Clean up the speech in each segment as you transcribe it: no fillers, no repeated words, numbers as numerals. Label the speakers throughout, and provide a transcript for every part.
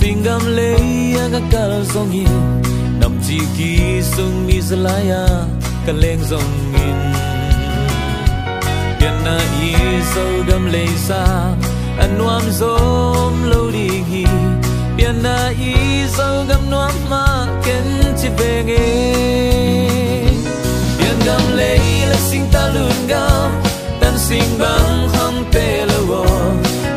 Speaker 1: singam leya ga kal zongin nam chi ki sung mi zalaya kaleng zongin pian na i so gam le sa anwam zom lo di hi pian na i so gam nuam ma ken chi benge pian gam le la sing ta lun gam tan sing bang hang te lo wo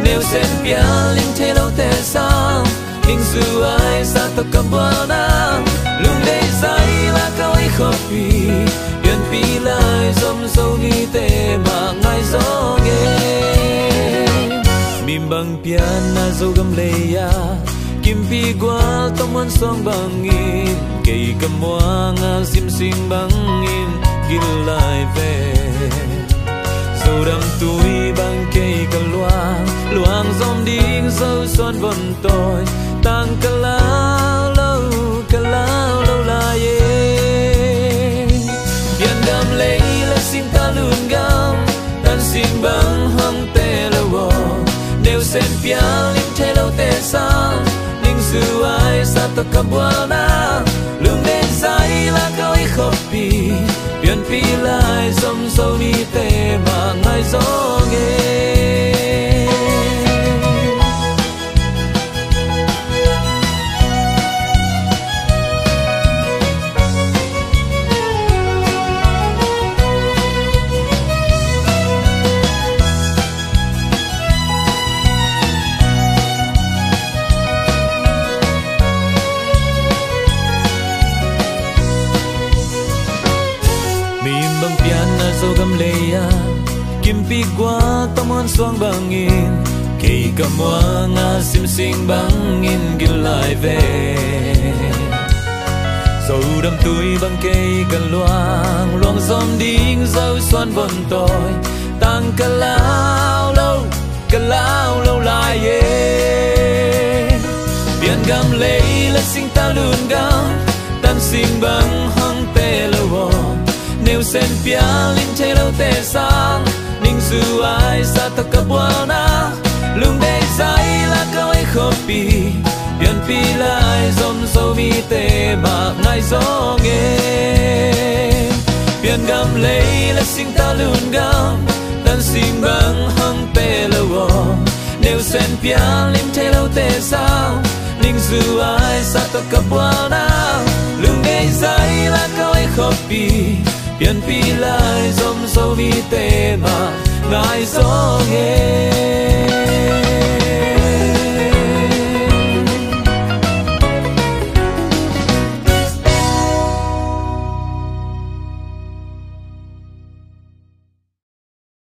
Speaker 1: nêu sen pia linh thế lâu te sang linh su ai sa to cầm bờ na lung đây say là câu ấy khó phi pian pi lai zom sâu ni te mà ngay gió nghe mim bang pian na zo gam le ya kim pi gua tông man song bang in cây cầm hoa nga sim sing bang in gil lai về dâu đâm túi băng cây cà luang dòng điên dâu son vần tôi tăng cà lao lâu la ye yên đam lấy là xin ta luôn gam tan xin băng hăng tê lâu nếu sen pia lim thế lâu tê sang linh dù ai sa ta cầm bua na lung đến say là câu ấy khó pi pian pi lai som sâu ni te mà ngay gió nghe bang piana zo gam leya kim pi gua tamon swang bangin kei kamwa nga sim sing bangin gil lai ve zo đam tui bang kei kan luang zom ding zo xuân vần tôi tăng ka lao lâu lai ye bian gam lei la sing ta lun gam tan sing bang hang te lo nếu sen pia linh thế lâu tê sang ninh dù ai sa ta cặp na lung đây say là câu ấy khó pi pian pi lại dòng sâu mi tê mà ngay gió nghe pian gam lấy là sinh ta luôn gam tan xin băng hăng tê lâu nếu sen pia linh thế lâu tê sang ninh dù ai sa ta cặp na lung đây say là câu ấy khó pi pian pi lai zom sâu mi te mà ngài gió nghe